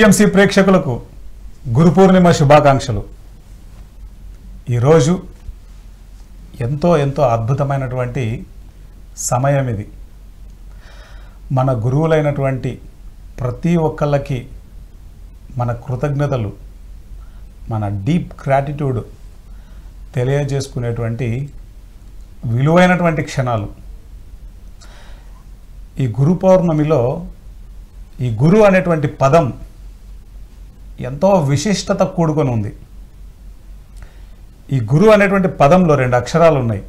PMC ప్రేక్షకులకు గురు పూర్ణిమ శుభాకాంక్షలు. ఈరోజు ఎంతో ఎంతో అద్భుతమైనటువంటి సమయం ఇది. మన గురువులైనటువంటి ప్రతి ఒక్కళ్ళకి మన కృతజ్ఞతలు, మన డీప్ గ్రాటిట్యూడ్ తెలియజేసుకునేటువంటి విలువైనటువంటి క్షణాలు. ఈ గురు పౌర్ణమిలో ఈ గురు అనేటువంటి పదం ఎంతో విశిష్టత కూడుకొని ఉంది. ఈ గురు అనేటువంటి పదంలో 2 అక్షరాలు ఉన్నాయి,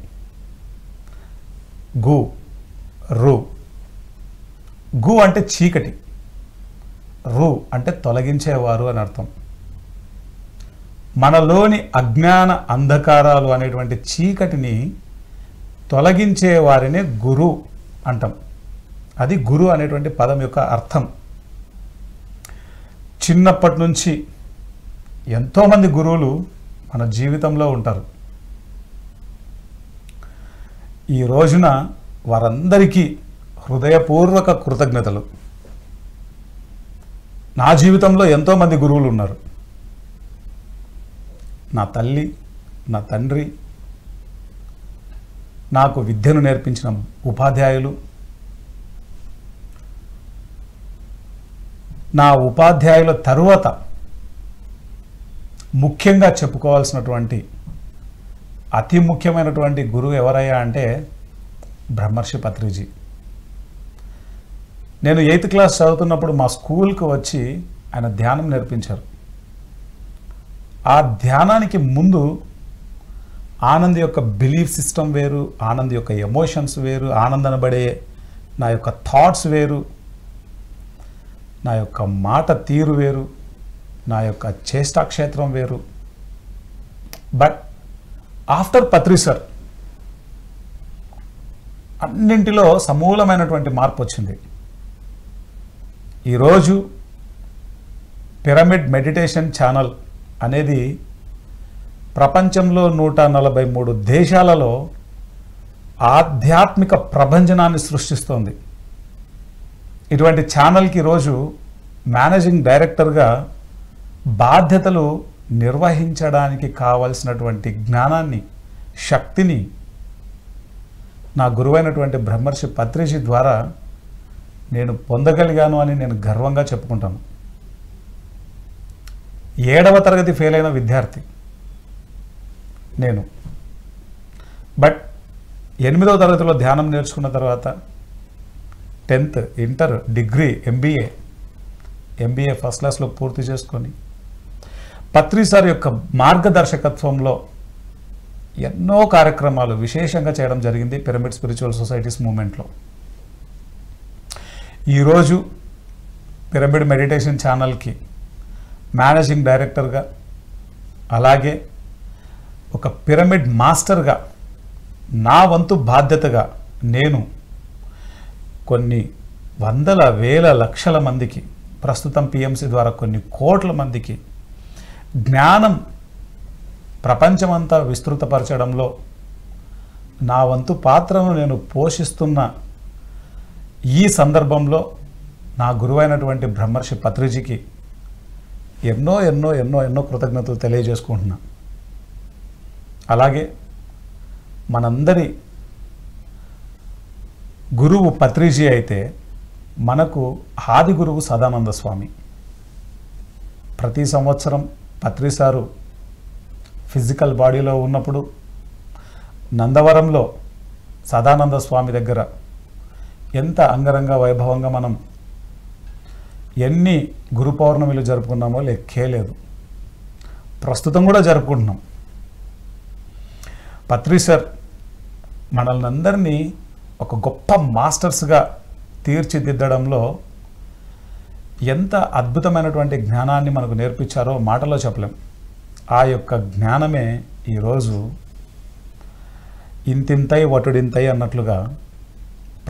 గు రు. గు అంటే చీకటి, రు అంటే తొలగించేవారు అని అర్థం. మనలోని అజ్ఞాన అంధకారాలు అనేటువంటి చీకటిని తొలగించే వారిని గురు అంటాం. అది గురు అనేటువంటి పదం యొక్క అర్థం. చిన్నప్పటి నుంచి ఎంతోమంది గురువులు మన జీవితంలో ఉంటారు. ఈ రోజున వారందరికీ హృదయపూర్వక కృతజ్ఞతలు. నా జీవితంలో ఎంతోమంది గురువులు ఉన్నారు. నా తల్లి, నా తండ్రి, నాకు విద్యను నేర్పించిన ఉపాధ్యాయులు, నా ఉపాధ్యాయుల తరువాత ముఖ్యంగా చెప్పుకోవాల్సినటువంటి అతి ముఖ్యమైనటువంటి గురువు ఎవరయ్యా అంటే బ్రహ్మర్షి పత్రిజీ. నేను 8th క్లాస్ చదువుతున్నప్పుడు మా స్కూల్కి వచ్చి ఆయన ధ్యానం నేర్పించారు. ఆ ధ్యానానికి ముందు ఆనంద్ యొక్క బిలీఫ్ సిస్టమ్ వేరు, ఆనంద్ యొక్క ఎమోషన్స్ వేరు, ఆనంద్ అనబడే నా యొక్క థాట్స్ వేరు, నా యొక్క మాట తీరు వేరు, నా యొక్క చేష్టాక్షేత్రం వేరు. బట్ ఆఫ్టర్ పత్రి సార్ అన్నింటిలో సమూలమైనటువంటి మార్పు వచ్చింది. ఈరోజు పిరమిడ్ మెడిటేషన్ ఛానల్ అనేది ప్రపంచంలో 143 దేశాలలో ఆధ్యాత్మిక ప్రభంజనాన్ని సృష్టిస్తోంది. ఇటువంటి ఛానల్కి ఈరోజు మేనేజింగ్ డైరెక్టర్గా బాధ్యతలు నిర్వహించడానికి కావలసినటువంటి జ్ఞానాన్ని, శక్తిని నా గురువైనటువంటి బ్రహ్మర్షి పత్రిజీ ద్వారా నేను పొందగలిగాను అని నేను గర్వంగా చెప్పుకుంటాను. 7వ తరగతి ఫెయిల్ అయిన విద్యార్థి నేను. బట్ 8వ తరగతిలో ధ్యానం నేర్చుకున్న తర్వాత 10th, inter, degree, MBA first క్లాస్లో పూర్తి చేసుకొని పత్రి సార్ యొక్క మార్గదర్శకత్వంలో ఎన్నో కార్యక్రమాలు విశేషంగా చేయడం జరిగింది పిరమిడ్ స్పిరిచువల్ సొసైటీస్ మూమెంట్లో. ఈరోజు పిరమిడ్ మెడిటేషన్ ఛానల్కి మేనేజింగ్ డైరెక్టర్గా, అలాగే ఒక పిరమిడ్ మాస్టర్గా నా వంతు బాధ్యతగా నేను కొన్ని వందల వేల లక్షల మందికి, ప్రస్తుతం పిఎంసి ద్వారా కొన్ని కోట్ల మందికి జ్ఞానం ప్రపంచమంతా విస్తృతపరచడంలో నా వంతు పాత్రను నేను పోషిస్తున్న ఈ సందర్భంలో నా గురువైనటువంటి బ్రహ్మర్షి పత్రిజీకి ఎన్నో ఎన్నో ఎన్నో ఎన్నో కృతజ్ఞతలు తెలియజేసుకుంటున్నా. అలాగే మనందరి గురువు పత్రిజీ అయితే మనకు ఆది గురువు సదానంద స్వామి. ప్రతి సంవత్సరం పత్రి సారు ఫిజికల్ బాడీలో ఉన్నప్పుడు నందవరంలో సదానంద స్వామి దగ్గర ఎంత అంగరంగ వైభవంగా మనం ఎన్ని గురు పౌర్ణమిలు జరుపుకున్నామో లెక్కే లేదు. ప్రస్తుతం కూడా జరుపుకుంటున్నాం. పత్రి సార్ మనల్ని అందరినీ ఒక గొప్ప మాస్టర్స్గా తీర్చిదిద్దడంలో ఎంత అద్భుతమైనటువంటి జ్ఞానాన్ని మనకు నేర్పించారో మాటలో చెప్పలేం. ఆ యొక్క జ్ఞానమే ఈరోజు ఇంతింతై వటుడింతై అన్నట్లుగా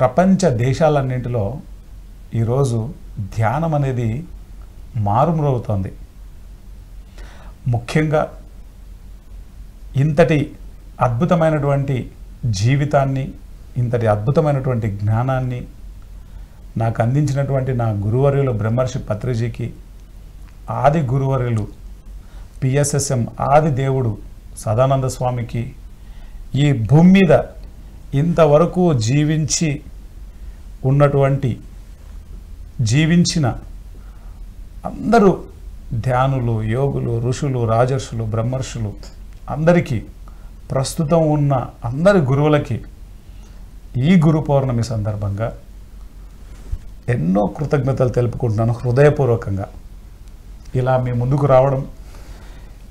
ప్రపంచ దేశాలన్నింటిలో ఈరోజు ధ్యానం అనేది మారుమ్రోగుతోంది. ముఖ్యంగా ఇంతటి అద్భుతమైనటువంటి జీవితాన్ని, ఇంతటి అద్భుతమైనటువంటి జ్ఞానాన్ని నాకు అందించినటువంటి నా గురువర్యులు బ్రహ్మర్షి పత్రిజీకి ఆది గురువర్యులు పిఎస్ఎస్ఎం ఆది దేవుడు సదానంద స్వామికి ఈ భూమి మీద ఇంతవరకు జీవించిన అందరూ ధ్యానులు, యోగులు, ఋషులు, రాజర్షులు, బ్రహ్మర్షులు అందరికీ, ప్రస్తుతం ఉన్న అందరి గురువులకి ఈ గురు పౌర్ణమి సందర్భంగా ఎన్నో కృతజ్ఞతలు తెలుపుకుంటున్నాను హృదయపూర్వకంగా. ఇలా మీ ముందుకు రావడం,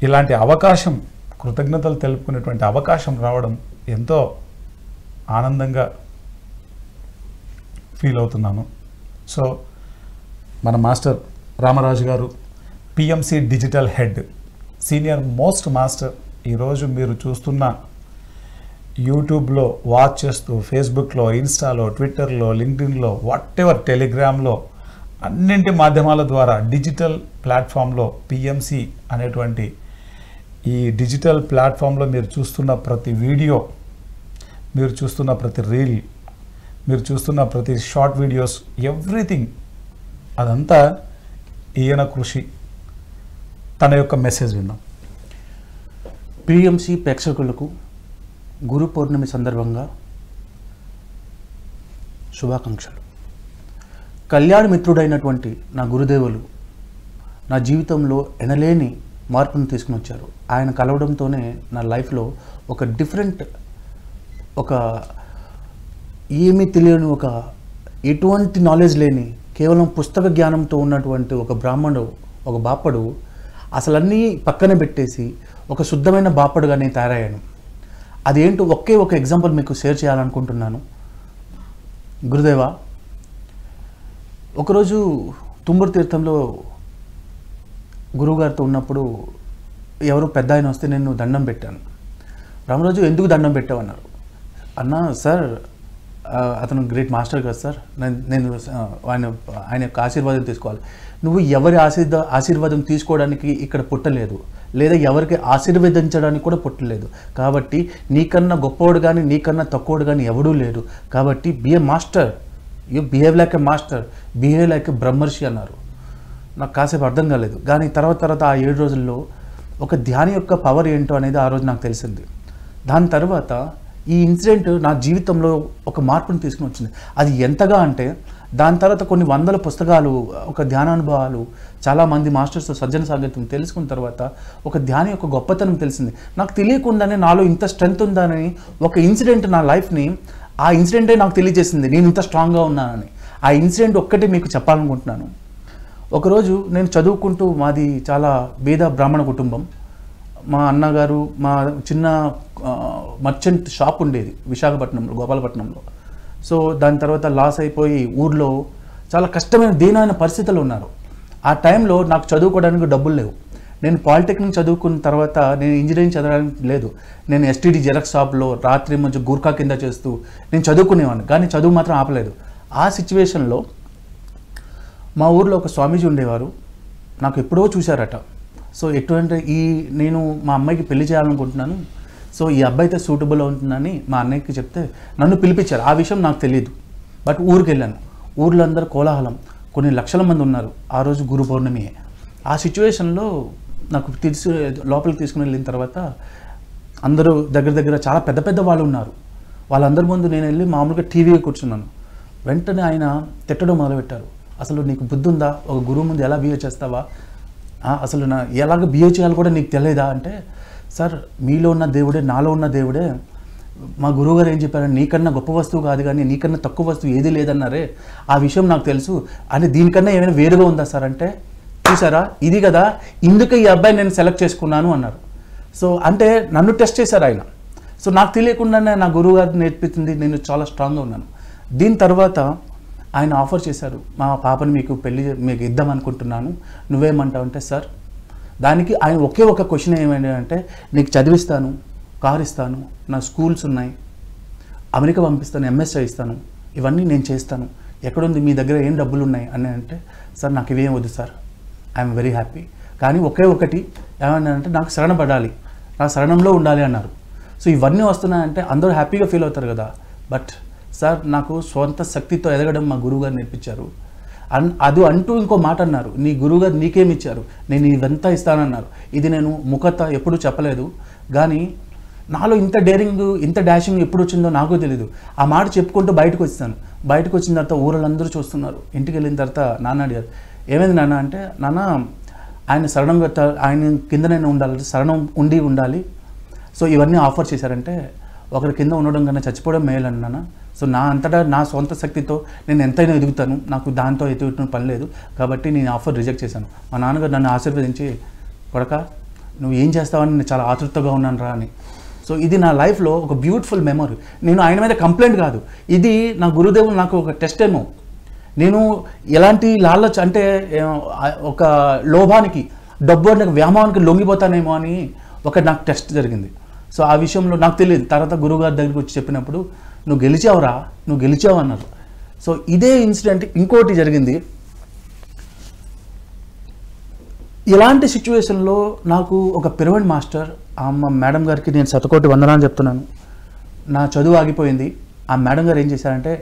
ఇలాంటి అవకాశం, కృతజ్ఞతలు తెలుపుకునేటువంటి అవకాశం రావడం ఎంతో ఆనందంగా ఫీల్ అవుతున్నాను. సో మన మాస్టర్ రామరాజు గారు PMC digital head, senior most master, ఈరోజు మీరు చూస్తున్న యూట్యూబ్లో వాచ్ చేస్తూ, ఫేస్బుక్లో, ఇన్స్టాలో, ట్విట్టర్లో, లింక్డ్ఇన్లో, వాటెవర్, టెలిగ్రామ్లో, అన్నింటి మాధ్యమాల ద్వారా డిజిటల్ ప్లాట్ఫామ్లో పిఎంసి అనేటువంటి ఈ డిజిటల్ ప్లాట్ఫామ్లో మీరు చూస్తున్న ప్రతి వీడియో, మీరు చూస్తున్న ప్రతి రీల్, మీరు చూస్తున్న ప్రతి షార్ట్ వీడియోస్, ఎవ్రీథింగ్ అదంతా ఈయన కృషి. తన యొక్క మెసేజ్ విన్నాం. పిఎంసి ప్రేక్షకులకు గురు పౌర్ణమి సందర్భంగా శుభాకాంక్షలు. కళ్యాణ మిత్రుడైనటువంటి నా గురుదేవులు నా జీవితంలో ఎనలేని మార్పును తీసుకుని వచ్చారు. ఆయన కలవడంతోనే నా లైఫ్లో ఒక డిఫరెంట్, ఒక ఏమీ తెలియని, ఒక ఎటువంటి నాలెడ్జ్ లేని, కేవలం పుస్తక జ్ఞానంతో ఉన్నటువంటి ఒక బ్రాహ్మణుడు, ఒక బాపడు, అసలన్నీ పక్కన పెట్టేసి ఒక శుద్ధమైన బాపడుగా నేను తయారయ్యాను. అదేంటో ఒకే ఒక ఎగ్జాంపుల్ మీకు షేర్ చేయాలనుకుంటున్నాను. గురుదేవా, ఒకరోజు తుమ్మూరు తీర్థంలో గురువుగారితో ఉన్నప్పుడు ఎవరు పెద్ద ఆయన వస్తే నేను దండం పెట్టాను. రామరాజు ఎందుకు దండం పెట్టావన్నారు. అన్నా సార్, అతను గ్రేట్ మాస్టర్ కదా సార్, నేను ఆయన యొక్క ఆశీర్వాదం తీసుకోవాలి. నువ్వు ఎవరి ఆశీర్వాదం తీసుకోవడానికి ఇక్కడ పుట్టలేదు, లేదా ఎవరికి ఆశీర్వదించడానికి కూడా పుట్టలేదు. కాబట్టి నీకన్నా గొప్పవాడు కానీ నీకన్నా తక్కువడు కానీ ఎవడూ లేడు. కాబట్టి be a master, you behave like a master, behave like a brahmarshi అన్నారు. నాకు కాసేపు అర్థం కాలేదు. కానీ తర్వాత ఆ 7 రోజుల్లో ఒక ధ్యానం యొక్క పవర్ ఏంటో అనేది ఆ రోజు నాకు తెలిసింది. దాని తర్వాత ఈ ఇన్సిడెంట్ నా జీవితంలో ఒక మార్పును తీసుకుని వచ్చింది. అది ఎంతగా అంటే, దాని తర్వాత కొన్ని వందల పుస్తకాలు, ఒక ధ్యానానుభవాలు, చాలామంది మాస్టర్స్ సజ్జన సాంగత్యం తెలుసుకున్న తర్వాత ఒక ధ్యానం యొక్క గొప్పతనం తెలిసింది. నాకు తెలియకుండానే నాలో ఇంత స్ట్రెంగ్త్ ఉందని ఒక ఇన్సిడెంట్ నా లైఫ్ని, ఆ ఇన్సిడెంటే నాకు తెలియజేసింది నేను ఇంత స్ట్రాంగ్గా ఉన్నానని. ఆ ఇన్సిడెంట్ ఒక్కటే మీకు చెప్పాలనుకుంటున్నాను. ఒకరోజు నేను చదువుకుంటూ, మాది చాలా పేద బ్రాహ్మణ కుటుంబం, మా అన్నగారు మా చిన్న మర్చెంట్ షాప్ ఉండేది విశాఖపట్నంలో, గోపాలపట్నంలో. సో దాని తర్వాత లాస్ అయిపోయి ఊర్లో చాలా కష్టమైన దీనమైన పరిస్థితులు ఉన్నారు. ఆ టైంలో నాకు చదువుకోవడానికి డబ్బులు లేవు. నేను పాలిటెక్నిక్ చదువుకున్న తర్వాత నేను ఇంజనీరింగ్ చదవడానికి లేదు. నేను ఎస్టీడీ జెరాక్స్ షాప్లో రాత్రి మంచి గూర్ఖా కింద చేస్తూ నేను చదువుకునేవాడిని, కానీ చదువు మాత్రం ఆపలేదు. ఆ సిచ్యువేషన్లో మా ఊర్లో ఒక స్వామీజీ ఉండేవారు, నాకు ఎప్పుడో చూశారట. సో ఎటువంటి నేను మా అమ్మాయికి పెళ్లి చేయాలనుకుంటున్నాను, సో ఈ అబ్బాయితో సూటబుల్ ఉంటుందని మా అన్నయ్యకి చెప్తే నన్ను పిలిపించారు. ఆ విషయం నాకు తెలియదు. బట్ ఊరికి వెళ్ళాను. ఊర్లో అందరూ కోలాహలం, కొన్ని లక్షల మంది ఉన్నారు. ఆ రోజు గురు పౌర్ణమి. ఆ సిచ్యువేషన్లో నాకు లోపలికి తీసుకుని వెళ్ళిన తర్వాత అందరూ దగ్గర చాలా పెద్ద పెద్ద వాళ్ళు ఉన్నారు. వాళ్ళందరి ముందు నేను వెళ్ళి మామూలుగా టీవీకి కూర్చున్నాను. వెంటనే ఆయన తిట్టడం మొదలుపెట్టారు. అసలు నీకు బుద్ధి ఉందా? ఒక గురువు ముందు ఎలా బిహేవ్ చేస్తావా? అసలు ఎలాగ బిహేవ్ చేయాలి కూడా నీకు తెలియదా అంటే, సార్ మీలో ఉన్న దేవుడే నాలో ఉన్న దేవుడే. మా గురువుగారు ఏం చెప్పారంటే, నీకన్నా గొప్ప వస్తువు కాదు కానీ నీకన్నా తక్కువ వస్తువు ఏది లేదన్నారే, ఆ విషయం నాకు తెలుసు. అంటే దీనికన్నా ఏమైనా వేరుగా ఉందా సార్ అంటే, చూసారా ఇది కదా, ఇందుకే ఈ అబ్బాయి నేను సెలెక్ట్ చేసుకున్నాను అన్నారు. సో అంటే నన్ను టెస్ట్ చేశారు ఆయన. సో నాకు తెలియకుండానే నా గురువుగారు నేర్పించింది, నేను చాలా స్ట్రాంగ్గా ఉన్నాను. దీని తర్వాత ఆయన ఆఫర్ చేశారు, మా పాపని మీకు ఇద్దాం అనుకుంటున్నాను, నువ్వేమంటావు అంటే, సార్ దానికి ఆయన ఒకే ఒక క్వశ్చన్ ఏమైంది అంటే, నీకు చదివిస్తాను, కారు ఇస్తాను, నా స్కూల్స్ ఉన్నాయి, అమెరికా పంపిస్తాను, ఎంఎస్ చేయిస్తాను, ఇవన్నీ నేను చేస్తాను, ఎక్కడుంది మీ దగ్గర ఏం డబ్బులు ఉన్నాయి అని అంటే, సార్ నాకు ఇవేం వద్దు సార్, ఐఎమ్ వెరీ హ్యాపీ, కానీ ఒకే ఒకటి ఏమన్నా అంటే నాకు శరణపడాలి, నా శరణంలో ఉండాలి అన్నారు. సో ఇవన్నీ వస్తున్నాయంటే అందరూ హ్యాపీగా ఫీల్ అవుతారు కదా. బట్ సార్ నాకు స్వంత శక్తితో ఎదగడం మా గురువుగారు నేర్పించారు. అది అంటూ ఇంకో మాట అన్నారు, నీ గురువుగారు నీకేమి ఇచ్చారు, నేను ఇదంతా ఇస్తానన్నారు. ఇది నేను ముఖత ఎప్పుడూ చెప్పలేదు, కానీ నాలో ఇంత డేరింగ్ ఇంత డాషింగ్ ఎప్పుడు వచ్చిందో నాకు తెలీదు. ఆ మాట చెప్పుకుంటూ బయటకు వచ్చాను. బయటకు వచ్చిన తర్వాత ఊళ్ళందరూ చూస్తున్నారు. ఇంటికి వెళ్ళిన తర్వాత నాన్న అడిగారు, ఏమైంది నాన్న అంటే, నాన్న ఆయన శరణంగా ఆయన కిందనైనా ఉండాలి, శరణం ఉండాలి. సో ఇవన్నీ ఆఫర్ చేశారంటే ఒకరి కింద ఉండడం కన్నా చచ్చిపోవడం మేలు అన్నాను. సో నా అంతటా నా సొంత శక్తితో నేను ఎంతైనా ఎదుగుతాను, నాకు దాంతో ఎదుగుతున్న పని లేదు, కాబట్టి నేను ఆఫర్ రిజెక్ట్ చేశాను. మా నాన్నగారు నన్ను ఆశీర్వదించి, కొడక నువ్వు ఏం చేస్తావని నేను చాలా ఆతృతగా ఉన్నాను రా అని. సో ఇది నా లైఫ్లో ఒక బ్యూటిఫుల్ మెమరీ. నేను ఆయన మీద కంప్లైంట్ కాదు, ఇది నా గురుదేవులు నాకు ఒక టెస్ట్ ఏమో. నేను ఎలాంటి లాలచ్ అంటే ఒక లోభానికి డబ్బు అంటే వ్యామోహానికి లొంగిపోతానేమో అని ఒక నాకు టెస్ట్ జరిగింది. సో ఆ విషయంలో నాకు తెలియదు. తర్వాత గురువుగారి దగ్గరికి వచ్చి చెప్పినప్పుడు, నువ్వు గెలిచావురా, నువ్వు గెలిచావు అన్నారు. సో ఇదే ఇన్సిడెంట్ ఇంకోటి జరిగింది. ఇలాంటి సిచ్యువేషన్లో నాకు ఒక పిరమిడ్ మాస్టర్, అమ్మ మేడం గారికి నేను శతకోటి వందనాలు చెప్తున్నాను. నా చదువు ఆగిపోయింది. ఆ మేడం గారు ఏం చేశారంటే,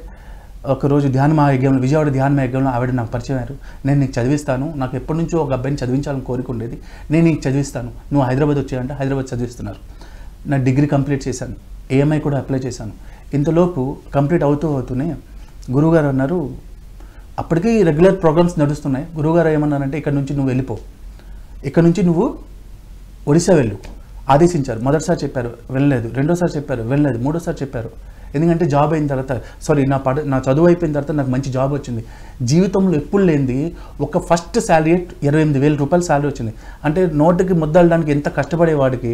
ఒకరోజు ధ్యాన మహాయజ్ఞంలో, విజయవాడ ధ్యాన మహాయజ్ఞంలో ఆవిడ నాకు పరిచయం అయ్యారు. నేను నీకు చదివిస్తాను, నాకు ఎప్పటి నుంచో ఒక అబ్బాయిని చదివించాలని కోరిక ఉండేది, నేను నీకు చదివిస్తాను, నువ్వు హైదరాబాద్ వచ్చాయంటే హైదరాబాద్ చదివిస్తున్నారు. నా డిగ్రీ కంప్లీట్ చేశాను, ఏఎంఐ కూడా అప్లై చేశాను. ఇంతలోపు కంప్లీట్ అవుతూనే గురువుగారు అన్నారు, అప్పటికీ రెగ్యులర్ ప్రోగ్రామ్స్ నడుస్తున్నాయి. గురువుగారు ఏమన్నారంటే, ఇక్కడ నుంచి నువ్వు వెళ్ళిపో, ఇక్కడ నుంచి నువ్వు ఒడిశా వెళ్ళు ఆదేశించారు. మొదటిసారి చెప్పారు, వెళ్ళలేదు. రెండోసారి చెప్పారు, వెళ్ళలేదు. మూడోసారి చెప్పారు. ఎందుకంటే జాబ్ అయిన తర్వాత, నా చదువు అయిపోయిన తర్వాత నాకు మంచి జాబ్ వచ్చింది. జీవితంలో ఎప్పుడు లేనిది ఒక ఫస్ట్ శాలరీ 28,000 రూపాయలు శాలరీ వచ్చింది. అంటే నోటికి ముద్దలడానికి ఎంత కష్టపడేవాడికి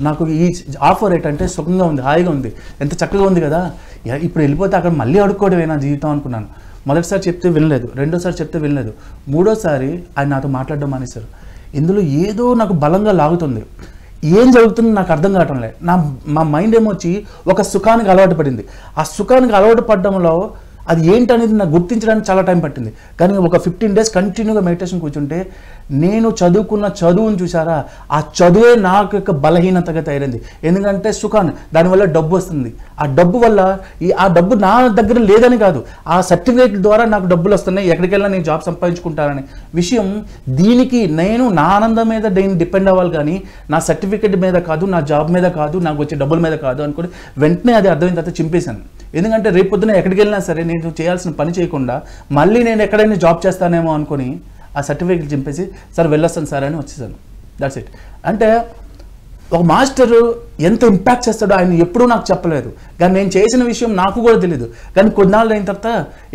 నాకు ఈ ఆఫర్ ఏంటంటే సుఖంగా ఉంది, హాయిగా ఉంది, ఎంత చక్కగా ఉంది కదా, ఇప్పుడు వెళ్ళిపోతే అక్కడ మళ్ళీ అడుక్కోవడమే నా జీవితం అనుకున్నాను. మొదటిసారి చెప్తే వినలేదు, రెండోసారి చెప్తే వినలేదు, మూడోసారి ఆయన నాతో మాట్లాడడం మానేశారు. ఇందులో ఏదో నాకు బలంగా లాగుతుంది, ఏం జరుగుతుందో నాకు అర్థం కావటం లేదు. మా మైండ్ ఏమొచ్చి ఒక సుఖానికి అలవాటు పడింది. ఆ సుఖానికి అలవాటు పడడంలో అది ఏంటనేది నాకు గుర్తించడానికి చాలా టైం పట్టింది. కానీ ఒక 15 డేస్ కంటిన్యూగా మెడిటేషన్ కూర్చుంటే నేను చదువుకున్న చదువుని చూసారా, ఆ చదువే నాకు యొక్క బలహీనతగా తయారైంది. ఎందుకంటే సుఖాన్ని, దానివల్ల డబ్బు వస్తుంది. ఆ డబ్బు వల్ల ఆ డబ్బు నా దగ్గర లేదని కాదు, ఆ సర్టిఫికేట్ ద్వారా నాకు డబ్బులు వస్తున్నాయి, ఎక్కడికి వెళ్ళినా నేను జాబ్ సంపాదించుకుంటాననే విషయం. దీనికి నేను నా ఆనందం మీద నేను డిపెండ్ అవ్వాలి, కానీ నా సర్టిఫికేట్ మీద కాదు, నా జాబ్ మీద కాదు, నాకు వచ్చే డబ్బుల మీద కాదు అనుకుని వెంటనే అది అర్థమైన తర్వాత చింపేశాను. ఎందుకంటే రేపు పొద్దున ఎక్కడికి వెళ్ళినా సరే నేను చేయాల్సిన పని చేయకుండా మళ్ళీ నేను ఎక్కడైనా జాబ్ చేస్తానేమో అనుకుని ఆ సర్టిఫికేట్ చింపేసి, సార్ వెళ్ళొస్తాను సార్ అని వచ్చేసాను. That's it. అంటే ఒక మాస్టర్ ఎంత ఇంపాక్ట్ చేస్తాడో ఆయన ఎప్పుడూ నాకు చెప్పలేదు, కానీ నేను చేసిన విషయం నాకు కూడా తెలియదు. కానీ కొన్నాళ్ళు అయిన తర్వాత,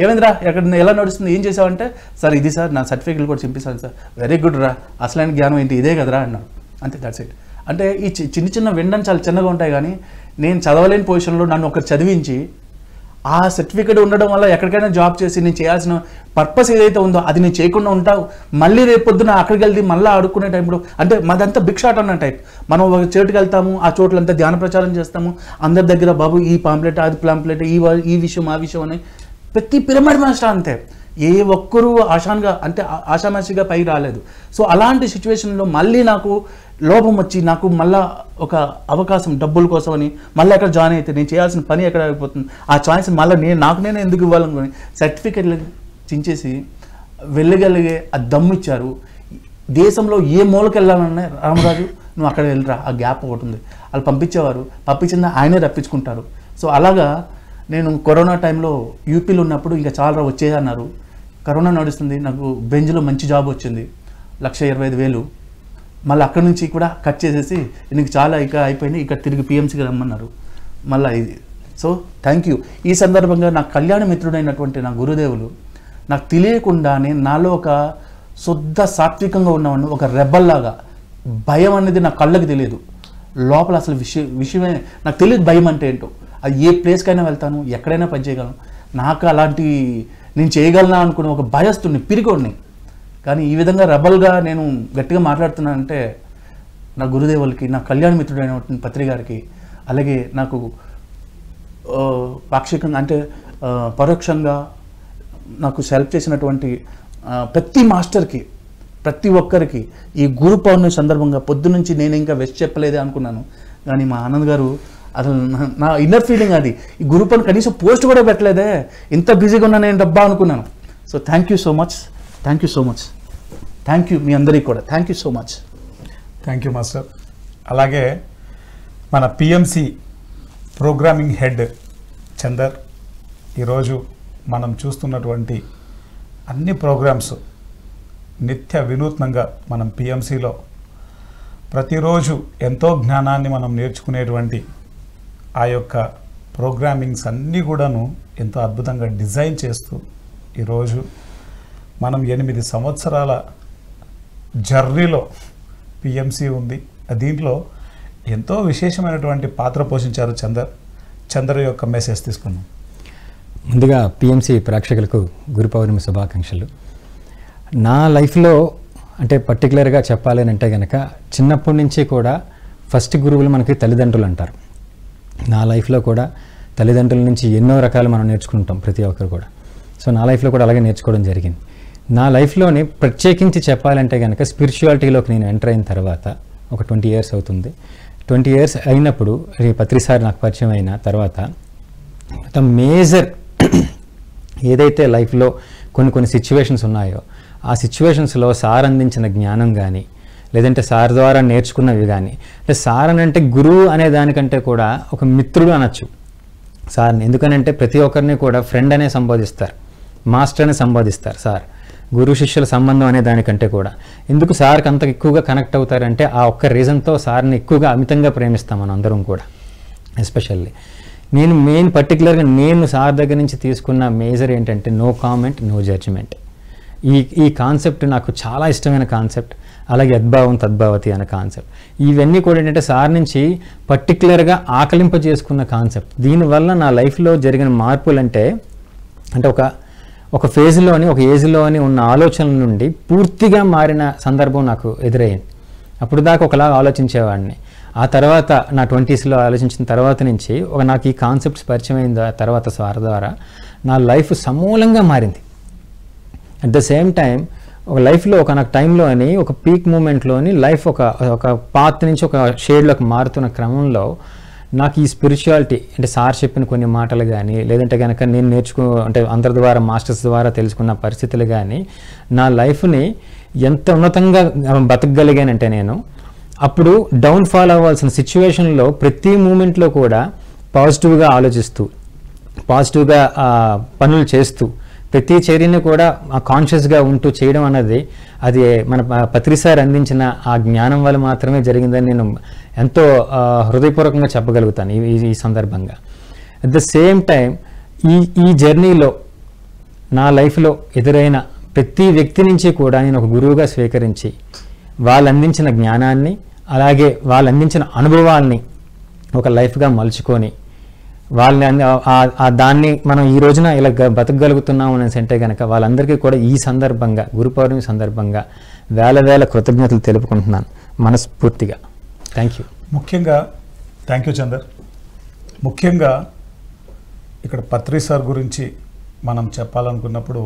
ఏమైందిరా ఎక్కడ ఎలా నడుస్తుంది, ఏం చేసావంటే, సార్ ఇది సార్ నా సర్టిఫికేట్లు కూడా చింపేశాను సార్. వెరీ గుడ్ రా, అసలైన జ్ఞానం ఏంటి ఇదే కదరా అన్నాడు. అంతే, దట్స్ ఇట్. అంటే ఈ చిన్న వినడం చాలా చిన్నగా ఉంటాయి, కానీ నేను చదవలేని పొజిషన్లో నన్ను ఒకరు చదివించి ఆ సర్టిఫికేట్ ఉండడం వల్ల ఎక్కడికైనా జాబ్ చేసి నేను చేయాల్సిన పర్పస్ ఏదైతే ఉందో అది నేను చేయకుండా ఉంటావు, మళ్ళీ రేపు పొద్దున అక్కడికి వెళ్తే మళ్ళీ ఆడుకునే టైంలో, అంటే మాదంతా బిగ్ షాట్ అన్న టైప్. మనం ఒక చోటుకి వెళ్తాము, ఆ చోట్లంతా ధ్యాన ప్రచారం చేస్తాము, అందరి దగ్గర బాబు ఈ పాంప్లెట్, అది పాంప్లెట్, ఈ విషయం ఆ విషయం అని. ప్రతి పిరమిడ్ మాస్టర్ అంతే, ఏ ఒక్కరూ ఆషామాషిగా పైకి రాలేదు. సో అలాంటి సిచ్యువేషన్లో మళ్ళీ నాకు లోపం వచ్చి, నాకు మళ్ళీ ఒక అవకాశం డబ్బుల కోసమని మళ్ళీ ఎక్కడ జాయిన్ అయితే నేను చేయాల్సిన పని ఎక్కడ అయిపోతుంది, ఆ ఛాయిస్ మళ్ళీ నేను ఎందుకు ఇవ్వాలనుకుని సర్టిఫికెట్లు చించేసి వెళ్ళగలిగే ఆ దమ్ము ఇచ్చారు. దేశంలో ఏ మూలకి వెళ్ళాలన్నా, రామరాజు నువ్వు అక్కడ వెళ్ళరా, ఆ గ్యాప్ ఒకటి ఉంది, వాళ్ళు పంపించిందా ఆయనే రప్పించుకుంటారు. సో అలాగా నేను కరోనా టైంలో యూపీలో ఉన్నప్పుడు ఇంకా చాలా వచ్చేయన్నారు. కరోనా నడుస్తుంది, నాకు బెంజ్లో మంచి జాబ్ వచ్చింది, 1,25,000. మళ్ళీ అక్కడి నుంచి కూడా కట్ చేసేసి నీకు చాలా ఇక అయిపోయింది, ఇక్కడ తిరిగి పిఎంసీకి రమ్మన్నారు మళ్ళీ ఇది. So thank you. ఈ సందర్భంగా నా కళ్యాణ మిత్రుడైనటువంటి నా గురుదేవులు నాకు తెలియకుండానే నాలో ఒక శుద్ధ సాత్వికంగా ఉన్నవాడిని, ఒక రెబ్బల్లాగా. భయం అనేది నా కళ్ళకి తెలియదు, లోపల అసలు విషయమే నాకు తెలియదు భయం అంటే ఏంటో. అది ఏ ప్లేస్కైనా వెళ్తాను, ఎక్కడైనా పని చేయగలను, నాకు అలాంటి నేను చేయగలనా అనుకునే ఒక భయస్తుని, పిరికోడిని. కానీ ఈ విధంగా రెబల్గా నేను గట్టిగా మాట్లాడుతున్నానంటే నా గురుదేవులకి, నా కళ్యాణ మిత్రుడైన పత్రి గారికి, అలాగే నాకు పాక్షికంగా అంటే పరోక్షంగా నాకు సెల్ఫ్ చేసినటువంటి ప్రతి మాస్టర్కి, ప్రతి ఒక్కరికి ఈ గురు పౌర్ణమి సందర్భంగా పొద్దునుంచి నేను ఇంకా వెస్ట్ చెప్పలేదే అనుకున్నాను. కానీ మా ఆనంద్ గారు అసలు నా ఇన్నర్ ఫీలింగ్ అది, ఈ గురు పౌర్ణమి కనీసం పోస్ట్ కూడా పెట్టలేదే, ఇంత బిజీగా ఉన్నా నేను డబ్బా అనుకున్నాను. So thank you so much, thank you మీ అందరికీ కూడా thank you so much. Thank you master. అలాగే మన పిఎంసి ప్రోగ్రామింగ్ హెడ్ చందర్, ఈరోజు మనం చూస్తున్నటువంటి అన్ని ప్రోగ్రామ్స్ నిత్య వినూత్నంగా మనం పిఎంసిలో ప్రతిరోజు ఎంతో జ్ఞానాన్ని మనం నేర్చుకునేటువంటి ఆ యొక్క ప్రోగ్రామింగ్స్ అన్నీ కూడాను ఎంతో అద్భుతంగా డిజైన్ చేస్తూ ఈరోజు మనం 8 సంవత్సరాల జర్నీలో పిఎంసి ఉంది. దీంట్లో ఎంతో విశేషమైనటువంటి పాత్ర పోషించారు చందర్ యొక్క మెసేజ్ తీసుకున్నాం. ముందుగా పిఎంసి ప్రేక్షకులకు గురు పౌర్ణమి శుభాకాంక్షలు. నా లైఫ్లో అంటే పర్టికులర్గా చెప్పాలి అని అంటే కనుక చిన్నప్పటి నుంచి కూడా ఫస్ట్ గురువులు మనకి తల్లిదండ్రులు అంటారు. నా లైఫ్లో కూడా తల్లిదండ్రుల నుంచి ఎన్నో రకాలు మనం నేర్చుకుంటాం ప్రతి ఒక్కరు కూడా. సో నా లైఫ్లో కూడా అలాగే నేర్చుకోవడం జరిగింది. నా లైఫ్లోని ప్రత్యేకించి చెప్పాలంటే కనుక స్పిరిచువాలిటీలోకి నేను ఎంటర్ అయిన తర్వాత ఒక 20 years అవుతుంది. 20 years అయినప్పుడు పత్రి సార్ నాకు పరిచయం అయిన తర్వాత మేజర్ ఏదైతే లైఫ్లో కొన్ని సిచ్యువేషన్స్ ఉన్నాయో ఆ సిచ్యువేషన్స్లో సార్ అందించిన జ్ఞానం కానీ లేదంటే సార్ ద్వారా నేర్చుకున్నవి కానీ, అంటే సార్ అని అంటే గురువు అనే దానికంటే కూడా ఒక మిత్రుడు అనొచ్చు సార్ని. ఎందుకనంటే ప్రతి ఒక్కరిని కూడా ఫ్రెండ్ అనే సంబోధిస్తారు, మాస్టర్ అని సంబోధిస్తారు సార్. గురు శిష్యుల సంబంధం అనే దానికంటే కూడా ఎందుకు సార్కి అంత ఎక్కువగా కనెక్ట్ అవుతారంటే ఆ ఒక్క రీజన్తో సార్ని ఎక్కువగా అమితంగా ప్రేమిస్తాం మనం అందరం కూడా. ఎస్పెషల్లీ నేను పర్టికులర్గా నేను సార్ దగ్గర నుంచి తీసుకున్న మేజర్ ఏంటంటే నో కామెంట్ నో జడ్జిమెంట్. ఈ కాన్సెప్ట్ నాకు చాలా ఇష్టమైన కాన్సెప్ట్. అలాగే యద్భావం తద్భావతి అనే కాన్సెప్ట్. ఇవన్నీ కూడా ఏంటంటే సార్ నుంచి పర్టికులర్గా ఆకలింప చేసుకున్న కాన్సెప్ట్. దీనివల్ల నా లైఫ్లో జరిగిన మార్పులు అంటే ఒక ఫేజ్లోని ఒక ఏజ్లోని ఉన్న ఆలోచనల నుండి పూర్తిగా మారిన సందర్భం నాకు ఎదురయ్యింది. అప్పుడు దాకా ఒకలాగా ఆలోచించేవాడిని. ఆ తర్వాత నా 20sలో ఆలోచించిన తర్వాత నుంచి నాకు ఈ కాన్సెప్ట్స్ పరిచయం అయిన తర్వాత సార్ ద్వారా నా లైఫ్ సమూలంగా మారింది. అట్ ద సేమ్ టైం ఒక లైఫ్లో నాకు టైంలో అని ఒక పీక్ మూమెంట్లోని లైఫ్ ఒక పాత్ నుంచి ఒక షేడ్లోకి మారుతున్న క్రమంలో నాకు ఈ స్పిరిచువాలిటీ అంటే సార్ చెప్పిన కొన్ని మాటలు కానీ లేదంటే కనుక నేను అంటే అందరి ద్వారా మాస్టర్స్ ద్వారా తెలుసుకున్న పరిస్థితులు కానీ నా లైఫ్ని ఎంత ఉన్నతంగా బతకగలిగానంటే నేను అప్పుడు డౌన్ఫాల్ అవ్వాల్సిన సిచ్యువేషన్లో ప్రతి మూమెంట్లో కూడా పాజిటివ్గా ఆలోచిస్తూ పాజిటివ్గా పనులు చేస్తూ ప్రతి చర్యని కూడా కాన్షియస్గా ఉంటూ చేయడం అన్నది అది మన పత్రి సార్ అందించిన ఆ జ్ఞానం వల్ల మాత్రమే జరిగిందని నేను ఎంతో హృదయపూర్వకంగా చెప్పగలుగుతాను ఈ సందర్భంగా. అట్ ద సేమ్ టైం ఈ జర్నీలో నా లైఫ్లో ఎదురైన ప్రతి వ్యక్తి నుంచి కూడా నేను ఒక గురువుగా స్వీకరించి వాళ్ళు అందించిన జ్ఞానాన్ని అలాగే వాళ్ళు అందించిన అనుభవాల్ని ఒక లైఫ్గా మలుచుకొని వాళ్ళని దాన్ని మనం ఈ రోజున ఇలా బతకగలుగుతున్నాం అనేసి అంటే కనుక వాళ్ళందరికీ కూడా ఈ సందర్భంగా గురు పౌర్ణమి సందర్భంగా వేల కృతజ్ఞతలు తెలుపుకుంటున్నాను మనస్ఫూర్తిగా. Thank you. ముఖ్యంగా థ్యాంక్ యూ చందర్. ముఖ్యంగా ఇక్కడ పత్రి సార్ గురించి మనం చెప్పాలనుకున్నప్పుడు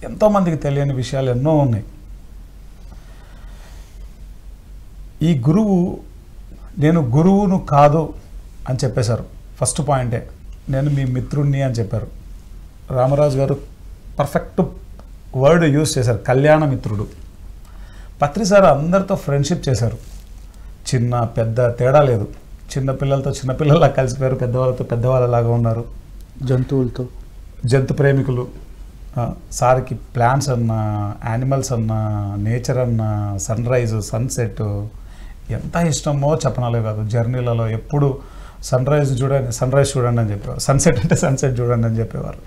ఎంతోమందికి తెలియని విషయాలు ఎన్నో ఉన్నాయి. ఈ గురువు నేను గురువును కాదు అని చెప్పేశారు. ఫస్ట్ పాయింటే నేను మీ మిత్రుణ్ణి అని చెప్పారు. రామరాజు గారు పర్ఫెక్ట్ వర్డ్ యూజ్ చేశారు, కళ్యాణ మిత్రుడు. పత్రి సార్ అందరితో ఫ్రెండ్షిప్ చేశారు. చిన్న పెద్ద తేడా లేదు. చిన్నపిల్లలతో చిన్నపిల్లలా కలిసిపోయారు, పెద్దవాళ్ళతో పెద్దవాళ్ళలాగా ఉన్నారు. జంతు ప్రేమికులు. సార్కి ప్లాంట్స్ అన్నా యానిమల్స్ అన్నా నేచర్ అన్నా సన్ రైజ్ సన్సెట్ ఎంత ఇష్టమో చెప్పనాలే కాదు. జర్నీలలో ఎప్పుడు సన్ రైజ్ చూడండి అని చెప్పేవారు, సన్సెట్ అంటే సన్సెట్ చూడండి అని చెప్పేవారు.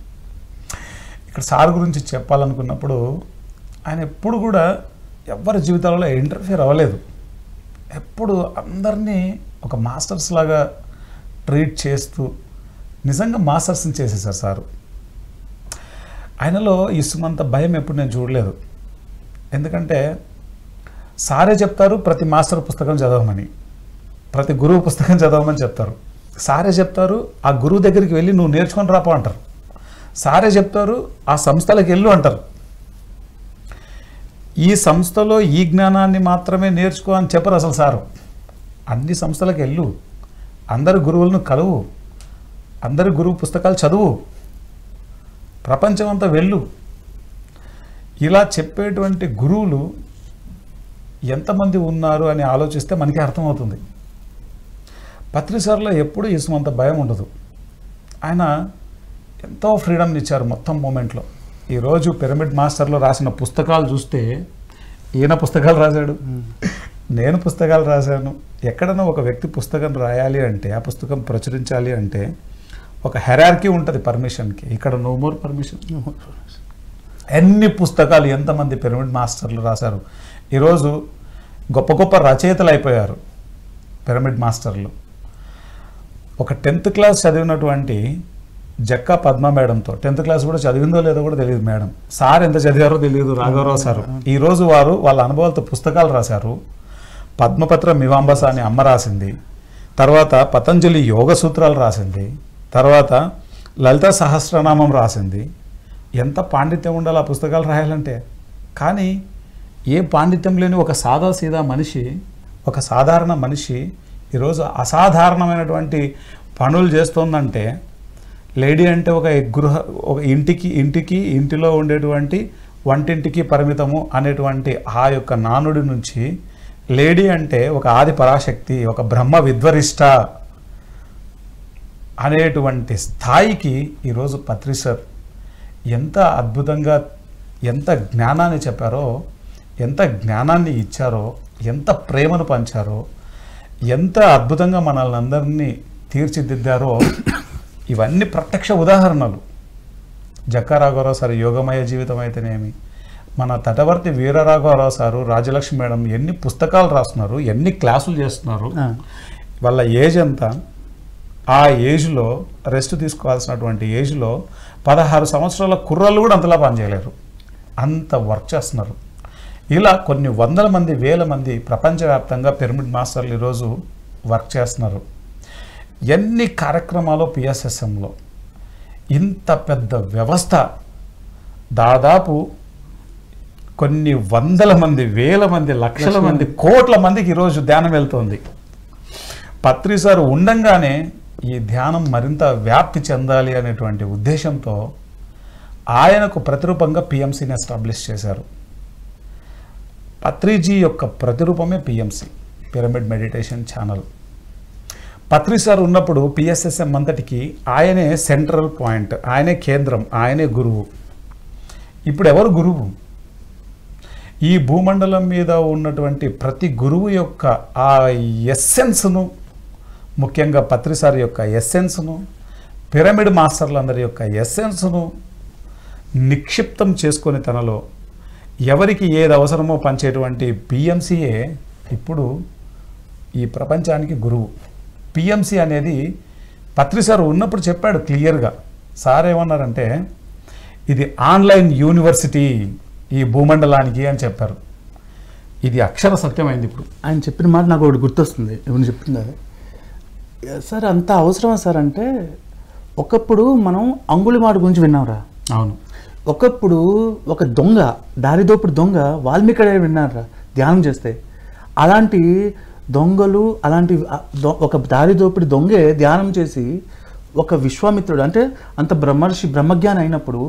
ఇక్కడ సార్ గురించి చెప్పాలనుకున్నప్పుడు ఆయన ఎప్పుడు కూడా ఎవరి జీవితాలలో ఇంటర్ఫియర్ అవ్వలేదు. ఎప్పుడు అందరినీ ఒక మాస్టర్స్ లాగా ట్రీట్ చేస్తూ నిజంగా మాస్టర్స్ని చేసేసారు సారు. ఆయనలో ఇసుమంత భయం ఎప్పుడు నేను చూడలేదు. ఎందుకంటే సారే చెప్తారు ప్రతి మాస్టర్ పుస్తకం చదవమని, ప్రతి గురువు పుస్తకం చదవమని చెప్తారు. సారే చెప్తారు ఆ గురువు దగ్గరికి వెళ్ళి నువ్వు నేర్చుకొని రాపో అంటారు. సారే చెప్తారు ఆ సంస్థలకు వెళ్ళు అంటారు. ఈ సంస్థలో ఈ జ్ఞానాన్ని మాత్రమే నేర్చుకో అని చెప్పరు అసలు సారు. అన్ని సంస్థలకు వెళ్ళు, అందరి గురువులను కలువు, అందరి గురువు పుస్తకాలు చదువు, ప్రపంచం అంతా వెళ్ళు. ఇలా చెప్పేటువంటి గురువులు ఎంతమంది ఉన్నారు అని ఆలోచిస్తే మనకి అర్థమవుతుంది. పత్రి సార్లో ఎప్పుడు ఇసుమంత భయం ఉండదు. ఆయన ఎంతో ఫ్రీడమ్ని ఇచ్చారు మొత్తం మూమెంట్లో. ఈరోజు పిరమిడ్ మాస్టర్లో రాసిన పుస్తకాలు చూస్తే ఈయన పుస్తకాలు రాశాడు, నేను పుస్తకాలు రాశాను. ఎక్కడైనా ఒక వ్యక్తి పుస్తకం రాయాలి అంటే, ఆ పుస్తకం ప్రచురించాలి అంటే ఒక హెరార్కీ ఉంటుంది పర్మిషన్కి. ఇక్కడ నో మోర్ పర్మిషన్. ఎన్ని పుస్తకాలు ఎంతమంది పిరమిడ్ మాస్టర్లు రాశారు. ఈరోజు గొప్ప గొప్ప రచయితలు అయిపోయారు పిరమిడ్ మాస్టర్లు. ఒక 10th క్లాస్ చదివినటువంటి జక్కా పద్మ మేడంతో, 10th క్లాస్ కూడా చదివిందో లేదో కూడా తెలియదు మేడం. సార్ ఎంత చదివారో తెలియదు, రాఘవరావు సారు. ఈరోజు వారు వాళ్ళ అనుభవాలతో పుస్తకాలు రాశారు. పద్మపత్ర మివాంబస అని అమ్మ రాసింది, తర్వాత పతంజలి యోగ సూత్రాలు రాసింది, తర్వాత లలిత సహస్రనామం రాసింది. ఎంత పాండిత్యం ఉండాలి ఆ పుస్తకాలు రాయాలంటే. కానీ ఏ పాండిత్యం లేని ఒక సాదా సీదా మనిషి, ఒక సాధారణ మనిషి ఈరోజు అసాధారణమైనటువంటి పనులు చేస్తోందంటే, లేడీ అంటే ఒక ఇంటిలో ఉండేటువంటి వంటింటికి పరిమితము అనేటువంటి ఆ యొక్క నానుడి నుంచి లేడీ అంటే ఒక ఆది పరాశక్తి, ఒక బ్రహ్మ విద్వరిష్ట అనేటువంటి స్థాయికి ఈరోజు పత్రి సార్ ఎంత అద్భుతంగా, ఎంత జ్ఞానాన్ని చెప్పారో, ఎంత జ్ఞానాన్ని ఇచ్చారో, ఎంత ప్రేమను పంచారో, ఎంత అద్భుతంగా మనల్ని అందరినీ తీర్చిదిద్దారో, ఇవన్నీ ప్రత్యక్ష ఉదాహరణలు. జక్కా రాఘవరావు సార్ యోగమయ జీవితం అయితేనేమి, మన తటవర్తి వీరరాఘవరావు సారు, రాజలక్ష్మి మేడం ఎన్ని పుస్తకాలు రాస్తున్నారు, ఎన్ని క్లాసులు చేస్తున్నారు. వాళ్ళ ఏజ్ ఎంత, ఆ ఏజ్లో రెస్ట్ తీసుకోవాల్సినటువంటి ఏజ్లో 16 సంవత్సరాల కుర్రాళ్ళు కూడా అంతలా పనిచేయలేరు, అంత వర్క్ చేస్తున్నారు. ఇలా కొన్ని వందల మంది, వేల మంది ప్రపంచవ్యాప్తంగా పిరమిడ్ మాస్టర్లు ఈరోజు వర్క్ చేస్తున్నారు. ఎన్ని కార్యక్రమాలు పిఎస్ఎస్ఎంలో, ఇంత పెద్ద వ్యవస్థ, దాదాపు కొన్ని వందల మంది, వేల మంది, లక్షల మంది, కోట్ల మందికి ఈరోజు ధ్యానం వెళ్తోంది. పత్రి సార్ ఉండంగానే ఈ ధ్యానం మరింత వ్యాప్తి చెందాలి అనేటువంటి ఉద్దేశంతో ఆయనకు ప్రతిరూపంగా పిఎంసిని ఎస్టాబ్లిష్ చేశారు. పత్రిజీ యొక్క ప్రతిరూపమే పిఎంసి, పిరమిడ్ మెడిటేషన్ ఛానల్. పత్రి సార్ ఉన్నప్పుడు పిఎస్ఎస్ఎం అంతటికి ఆయనే సెంట్రల్ పాయింట్, ఆయనే కేంద్రం, ఆయనే గురువు. ఇప్పుడు ఎవరు గురువు? ఈ భూమండలం మీద ఉన్నటువంటి ప్రతి గురువు యొక్క ఆ ఎస్సెన్స్ను, ముఖ్యంగా పత్రి సార్ యొక్క ఎస్సెన్స్ను, పిరమిడ్ మాస్టర్లందరి యొక్క ఎస్సెన్స్ను నిక్షిప్తం చేసుకొని తనలో ఎవరికి ఏది అవసరమో పంచేటువంటి పిఎంసియే ఇప్పుడు ఈ ప్రపంచానికి గురువు. పిఎంసి అనేది పత్రి సార్ ఉన్నప్పుడు చెప్పాడు క్లియర్గా. సార్ ఏమన్నారంటే, ఇది ఆన్లైన్ యూనివర్సిటీ ఈ భూమండలానికి అని చెప్పారు. ఇది అక్షర సత్యమైంది. ఇప్పుడు ఆయన చెప్పిన మాట నాకు ఒకటి గుర్తొస్తుంది. ఏమని చెప్పింది సార్, అంత అవసరమా సార్ అంటే, ఒకప్పుడు మనం అంగుళిమాల గురించి విన్నాంరా. అవును. ఒకప్పుడు ఒక దొంగ, దారిదోపుడు దొంగ వాల్మీకి విన్నారా ధ్యానం చేస్తే. అలాంటి దొంగలు, అలాంటి ఒక దారిదోపుడి దొంగే ధ్యానం చేసి ఒక విశ్వామిత్రుడు, అంటే అంత బ్రహ్మర్షి, బ్రహ్మజ్ఞాని అయినప్పుడు,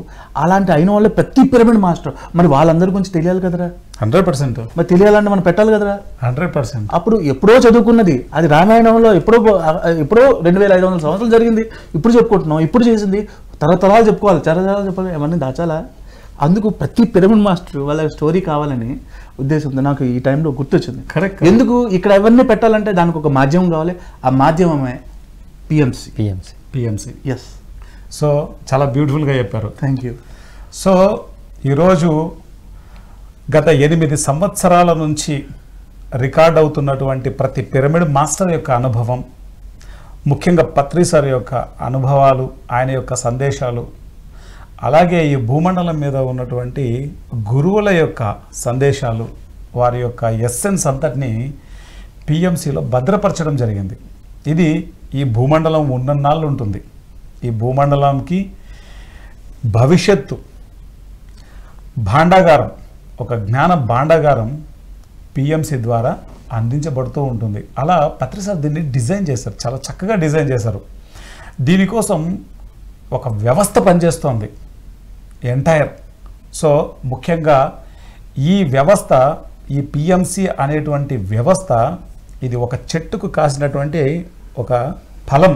అలాంటి అయిన వాళ్ళే ప్రతి పిరమిడ్ మాస్టర్. మరి వాళ్ళందరి గురించి తెలియాలి కదరా. 100%. మరి తెలియాలంటే మనం పెట్టాలి కదరా. 100%. అప్పుడు ఎప్పుడో చదువుకున్నది అది రామాయణంలో ఎప్పుడో 2500 సంవత్సరాలు జరిగింది. ఇప్పుడు చెప్పుకుంటున్నాం, ఇప్పుడు చేసింది తరతరాలు చెప్పుకోవాలి, తరతరాలు చెప్పాలి, ఏమన్నా దాచాలా? అందుకు ప్రతి పిరమిడ్ మాస్టర్ వాళ్ళ స్టోరీ కావాలని ఉద్దేశంతో నాకు ఈ టైంలో గుర్తొచ్చింది. కరెక్ట్. ఎందుకు ఇక్కడ ఎవరిని పెట్టాలంటే దానికి ఒక మాధ్యమం కావాలి. ఆ మాధ్యమమే పిఎంసి. ఎస్. సో చాలా బ్యూటిఫుల్గా చెప్పారు. Thank you. సో ఈరోజు గత 8 సంవత్సరాల నుంచి రికార్డ్ అవుతున్నటువంటి ప్రతి పిరమిడ్ మాస్టర్ యొక్క అనుభవం, ముఖ్యంగా పత్రి సార్ యొక్క అనుభవాలు, ఆయన యొక్క సందేశాలు, అలాగే ఈ భూమండలం మీద ఉన్నటువంటి గురువుల యొక్క సందేశాలు, వారి యొక్క ఎస్సెన్స్ అంతటినీ పిఎంసిలో భద్రపరచడం జరిగింది. ఇది ఈ భూమండలం ఉన్నన్నాళ్ళు ఉంటుంది. ఈ భూమండలంకి భవిష్యత్తు భాండాగారం, ఒక జ్ఞాన భాండాగారం పిఎంసి ద్వారా అందించబడుతూ ఉంటుంది. అలా పత్రి సార్ దీన్ని డిజైన్ చేశారు, చాలా చక్కగా డిజైన్ చేశారు. దీనికోసం ఒక వ్యవస్థ పనిచేస్తోంది ఎంటైర్. సో ముఖ్యంగా ఈ వ్యవస్థ, ఈ పిఎంసి అనేటువంటి వ్యవస్థ, ఇది ఒక చెట్టుకు కాసినటువంటి ఒక ఫలం,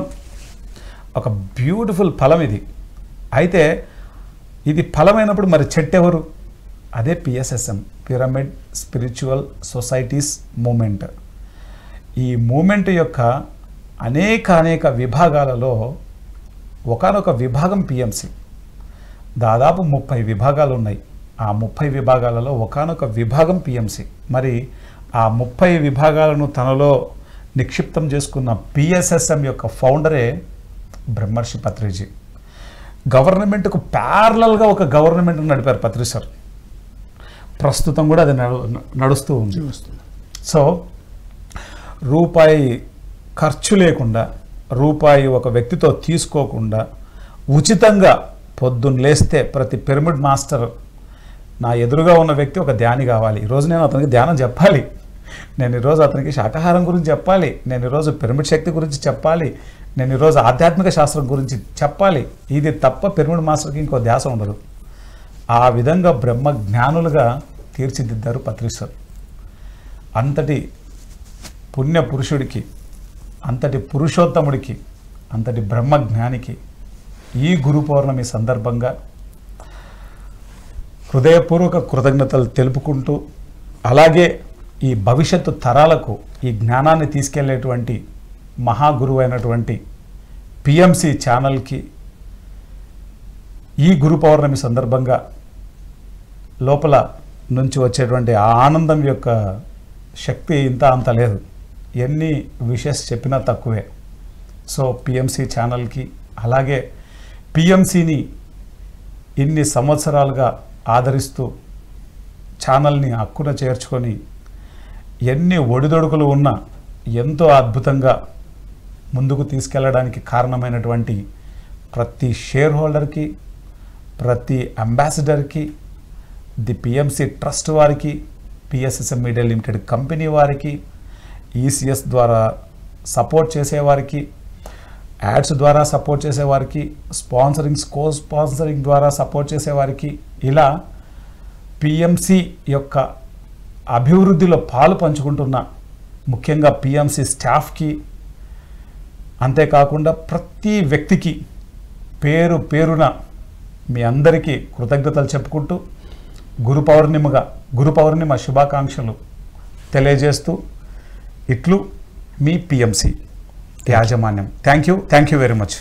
ఒక బ్యూటిఫుల్ ఫలం ఇది. అయితే ఇది ఫలమైనప్పుడు మరి చెట్టు ఎవరు? అదే PSSM, pyramid spiritual societies moment. ఈ మూమెంట్ యొక్క అనేక విభాగాలలో ఒకానొక విభాగం పిఎంసి. దాదాపు 30 విభాగాలు ఉన్నాయి. ఆ 30 విభాగాలలో ఒకానొక విభాగం పిఎంసి. మరి ఆ 30 విభాగాలను తనలో నిక్షిప్తం చేసుకున్న పిఎస్ఎస్ఎం యొక్క ఫౌండరే బ్రహ్మర్షి పత్రిజీ. గవర్నమెంట్కు ప్యారలల్గా ఒక గవర్నమెంట్ నడిపారు పత్రి సార్. ప్రస్తుతం కూడా అది నడుస్తూ ఉంది. సో రూపాయి ఖర్చు లేకుండా, రూపాయి ఒక వ్యక్తితో తీసుకోకుండా ఉచితంగా పొద్దున్న లేస్తే ప్రతి పిరమిడ్ మాస్టర్, నా ఎదురుగా ఉన్న వ్యక్తి ఒక ధ్యాని కావాలి, ఈరోజు నేను అతనికి ధ్యానం చెప్పాలి, నేను ఈరోజు అతనికి శాకాహారం గురించి చెప్పాలి, నేను ఈరోజు పిరమిడ్ శక్తి గురించి చెప్పాలి, నేను ఈరోజు ఆధ్యాత్మిక శాస్త్రం గురించి చెప్పాలి, ఇది తప్ప పిరమిడ్ మాస్టర్కి ఇంకో ధ్యాస ఉండదు. ఆ విధంగా బ్రహ్మ జ్ఞానులుగా తీర్చిదిద్దారు పత్రి సార్. అంతటి పుణ్య పురుషుడికి, అంతటి పురుషోత్తముడికి, అంతటి బ్రహ్మజ్ఞానికి ఈ గురు పౌర్ణమి సందర్భంగా హృదయపూర్వక కృతజ్ఞతలు తెలుపుకుంటూ, అలాగే ఈ భవిష్యత్తు తరాలకు ఈ జ్ఞానాన్ని తీసుకెళ్లేటువంటి మహాగురువు అయినటువంటి పిఎంసి ఛానల్కి ఈ గురు పౌర్ణమి సందర్భంగా లోపల నుంచి వచ్చేటువంటి ఆ ఆనందం యొక్క శక్తి ఇంత అంత లేదు. ఎన్ని విషెస్ చెప్పినా తక్కువే. సో పిఎంసి ఛానల్కి, అలాగే పిఎంసిని ఇన్ని సంవత్సరాలుగా ఆదరిస్తూ ఛానల్ని హక్కున చేర్చుకొని ఎన్ని ఒడిదొడుకులు ఉన్నా ఎంతో అద్భుతంగా ముందుకు తీసుకెళ్ళడానికి కారణమైనటువంటి ప్రతి షేర్ హోల్డర్కి, ప్రతి అంబాసిడర్కి, ది పిఎంసి ట్రస్ట్ వారికి, పిఎస్ఎస్ఎం మీడియా లిమిటెడ్ కంపెనీ వారికి, ఈసీఎస్ ద్వారా సపోర్ట్ చేసేవారికి, యాడ్స్ ద్వారా సపోర్ట్ చేసేవారికి, స్పాన్సరింగ్, కో స్పాన్సరింగ్ ద్వారా సపోర్ట్ చేసేవారికి, ఇలా పిఎంసి యొక్క అభివృద్ధిలో పాలు పంచుకుంటున్న ముఖ్యంగా పిఎంసి స్టాఫ్కి, అంతేకాకుండా ప్రతి వ్యక్తికి పేరు పేరున మీ అందరికీ కృతజ్ఞతలు చెప్పుకుంటూ గురు పౌర్ణిమ శుభాకాంక్షలు తెలియజేస్తూ ఇట్లు మీ పిఎంసి యాజమాన్యం. Thank you very much.